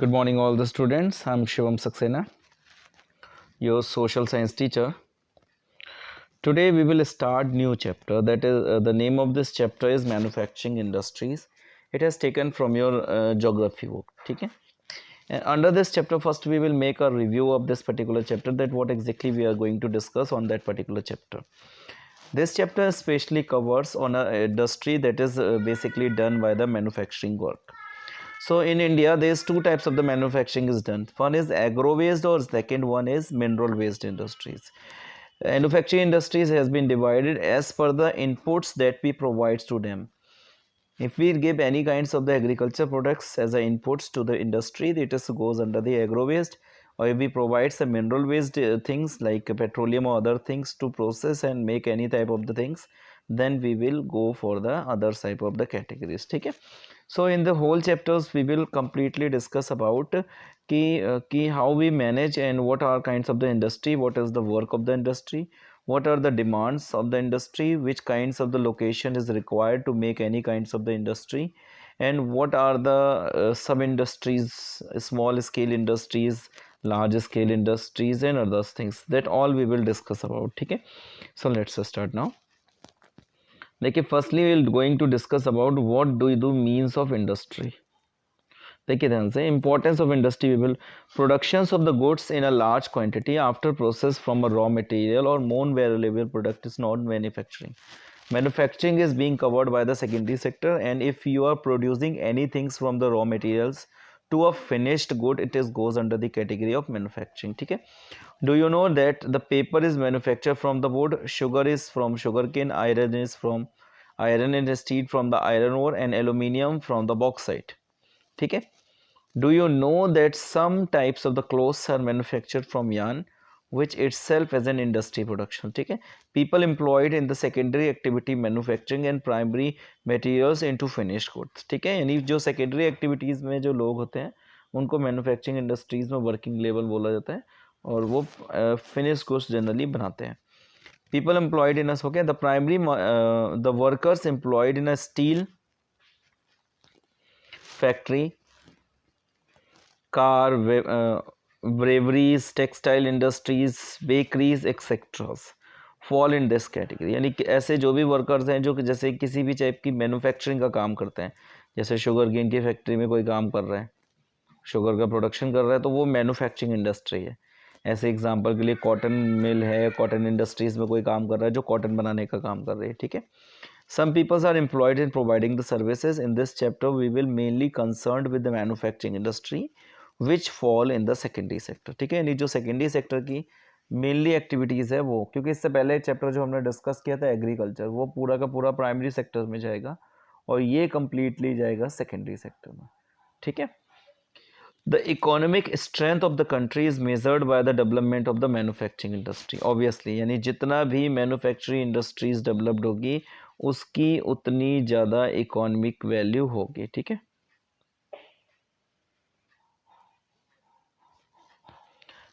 Good morning, all the students. I'm Shivam Saxena, your social science teacher. Today we will start new chapter. That is the name of this chapter is manufacturing industries. It has taken from your geography book. Okay. And under this chapter, first we will make a review of this particular chapter. That what exactly we are going to discuss on that particular chapter. This chapter especially covers on a industry that is basically done by the manufacturing work. So in India, there's two types of the manufacturing is done. One is agro-based or second one is mineral-based industries. Manufacturing industries has been divided as per the inputs that we provide to them. If we give any kinds of the agriculture products as a inputs to the industry, it is goes under the agro-based. Or if we provide some mineral-based things like petroleum or other things to process and make any type of the things, then we will go for the other type of the categories. Okay. So in the whole chapters we will completely discuss about key how we manage and what are kinds of the industry, what is the work of the industry, what are the demands of the industry, which kinds of the location is required to make any kinds of the industry, and what are the sub industries, small scale industries, large scale industries, and other things. That all we will discuss about. Okay, so let's start now. देखिए firstly we going to discuss about what do you do means of industry. देखिए ध्यान से importance of industry we will productions of the goods in a large quantity after process from a raw material और मोन variable product is not manufacturing. Manufacturing is being covered by the secondary sector, and if you are producing anything from the raw materials to a finished good, it is goes under the category of manufacturing. ठीक है. Do you know that the paper is manufactured from the wood, sugar is from sugarcane, iron is from iron and steel from the iron ore, and aluminium from the bauxite. ठीक है. Do you know that some types of the clothes are manufactured from yarn, which itself is an industry production. ठीक है. People employed in the secondary activity manufacturing and primary materials into finished goods. ठीक है. यानी जो secondary activities में जो लोग होते हैं उनको manufacturing industries में working level बोला जाता है और वो finished goods generally बनाते हैं. People employed in us, okay, the workers employed in a steel factory, car, breweries, textile industries, bakeries, etc. Fall in this category. यानी कि ऐसे जो भी वर्कर्स हैं जो कि जैसे किसी भी टाइप की मैन्युफैक्चरिंग का काम करते हैं, जैसे शुगर केन की फैक्ट्री में कोई काम कर रहा है, शुगर का प्रोडक्शन कर रहा है, तो वो मैन्युफैक्चरिंग इंडस्ट्री है. ऐसे एग्जांपल के लिए कॉटन मिल है, कॉटन इंडस्ट्रीज में कोई काम कर रहा है जो कॉटन बनाने का काम कर रही है. ठीक है. Some people are employed in providing the services. In this chapter, we will mainly concerned with the manufacturing industry, which fall in the secondary sector. ठीक है. यानी जो secondary sector की मेनली एक्टिविटीज़ है वो, क्योंकि इससे पहले चैप्टर जो हमने डिस्कस किया था एग्रीकल्चर, वो पूरा का पूरा प्राइमरी सेक्टर में जाएगा और ये कम्प्लीटली जाएगा सेकेंडरी सेक्टर में. ठीक है. The economic strength of the country is measured by the development of the manufacturing industry. Obviously, यानी जितना भी manufacturing industries developed होगी उसकी उतनी ज़्यादा economic value होगी. ठीक है.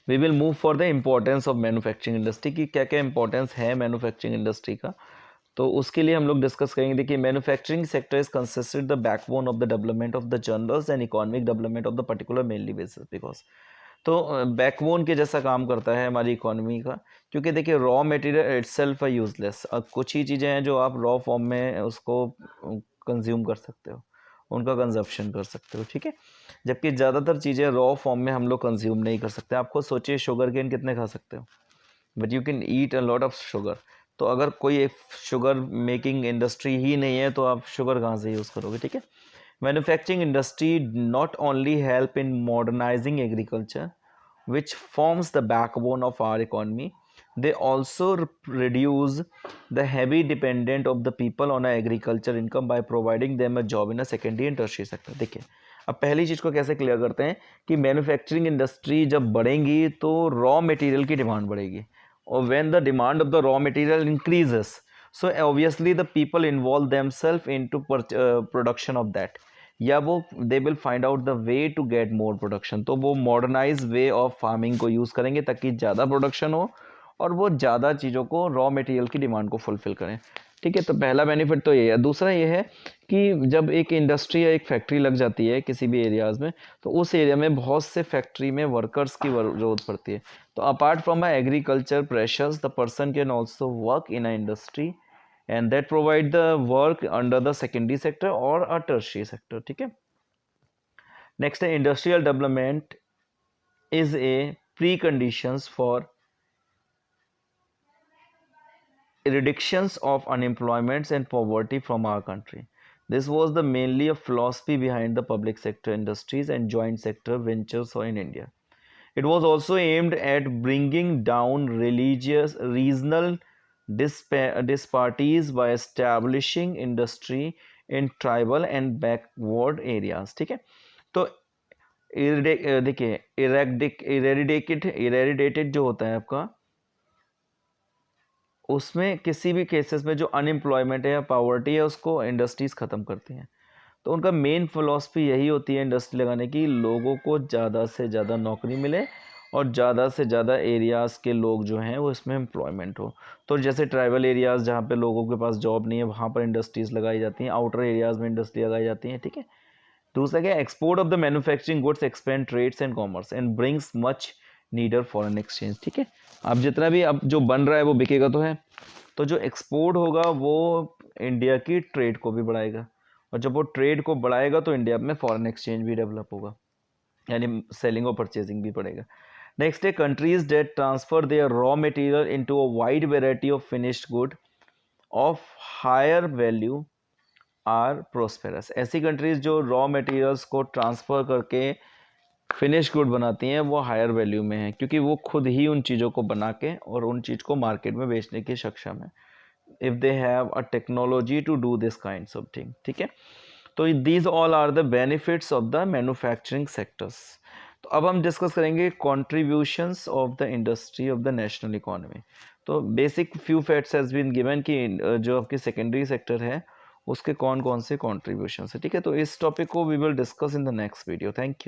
We will move for the importance of manufacturing industry कि क्या क्या importance है manufacturing industry का, तो उसके लिए हम लोग डिस्कस करेंगे. देखिए manufacturing sector is consisted the backbone of the development of the generals and economic development of the particular mainly basis. Because तो बैकबोन के जैसा काम करता है हमारी इकोनॉमी का, क्योंकि देखिए रॉ मटेरियल इटसेल्फ है यूजलेस. अब कुछ ही चीज़ें हैं जो आप रॉ फॉर्म में उसको कंज्यूम कर सकते हो, उनका कंजप्शन कर सकते हो. ठीक है. जबकि ज़्यादातर चीज़ें रॉ फॉर्म में हम लोग कंज्यूम नहीं कर सकते. आप खुद सोचिए शुगर केन कितने खा सकते हो, but you can eat a lot of sugar. तो अगर कोई एक शुगर मेकिंग इंडस्ट्री ही नहीं है तो आप शुगर कहाँ से यूज़ करोगे. ठीक है. Manufacturing industry not only help in modernising agriculture which forms the backbone of our economy, they also reduce the heavy dependent of the people on agriculture income by providing them a job in a secondary and tertiary sector. देखिए अब पहली चीज़ को कैसे clear करते हैं कि manufacturing industry जब बढ़ेंगी तो रॉ मटेरियल की डिमांड बढ़ेगी, or when the demand of the raw material increases, so obviously the people involve themselves into production of that, या वो they will find out the way to get more production. तो वो modernized way of farming को use करेंगे ताकि ज़्यादा production हो और वो ज़्यादा चीज़ों को रॉ मटेरियल की डिमांड को फुलफिल करें. ठीक है, तो पहला बेनिफिट तो ये है। दूसरा ये है कि जब एक इंडस्ट्री या एक फैक्ट्री लग जाती है किसी भी एरियाज़ में, तो उस एरिया में बहुत से फैक्ट्री में वर्कर्स की ज़रूरत पड़ती है। तो apart from a agriculture pressures the person can also work in a industry and that provide the work under the secondary sector और अ टर्शियरी सेक्टर। ठीक है, नेक्स्ट है industrial development is a preconditions for reductions of unemployment and poverty from our country. This was the mainly a philosophy behind the public sector industries and joint sector ventures in India. It was also aimed at bringing down religious regional disparities by establishing industry in tribal and backward areas. ठीक है, तो देखिए eradicated जो होता है आपका, उसमें किसी भी केसेस में जो अनएम्प्लॉयमेंट है या पावर्टी है उसको इंडस्ट्रीज ख़त्म करती हैं। तो उनका मेन फिलॉसफी यही होती है इंडस्ट्री लगाने की, लोगों को ज़्यादा से ज़्यादा नौकरी मिले और ज़्यादा से ज़्यादा एरियाज़ के लोग जो हैं वो इसमें एम्प्लॉयमेंट हो। तो जैसे ट्राइबल एरियाज़ जहाँ पे लोगों के पास जॉब नहीं है वहाँ पर इंडस्ट्रीज़ लगाई जाती हैं, आउटर एरियाज़ में इंडस्ट्री लगाई जाती हैं। ठीक है, दूसरा क्या, export of the manufacturing goods expand trades and commerce and brings much needed foreign exchange. ठीक है, अब जितना भी अब जो बन रहा है वो बिकेगा तो है, तो जो एक्सपोर्ट होगा वो इंडिया की ट्रेड को भी बढ़ाएगा, और जब वो ट्रेड को बढ़ाएगा तो इंडिया में फॉरेन एक्सचेंज भी डेवलप होगा, यानी सेलिंग और परचेजिंग भी बढ़ेगा। नेक्स्ट है countries that transfer their raw material into a wide variety of finished good of higher value are prosperous. ऐसी कंट्रीज जो रॉ मटेरियल्स को ट्रांसफ़र करके फिनिश गुड बनाती हैं वो हायर वैल्यू में है, क्योंकि वो खुद ही उन चीज़ों को बना के और उन चीज़ को मार्केट में बेचने की सक्षम है, if they have a technology to do this kinds of thing. ठीक है, तो these all are the benefits of the manufacturing sectors. तो अब हम डिस्कस करेंगे contributions of the industry of the national economy. तो basic few facts has been given कि जो आपकी सेकेंडरी सेक्टर है उसके कौन कौन से कॉन्ट्रीब्यूशन है। ठीक है, तो इस टॉपिक को we will discuss in the next video. Thank you.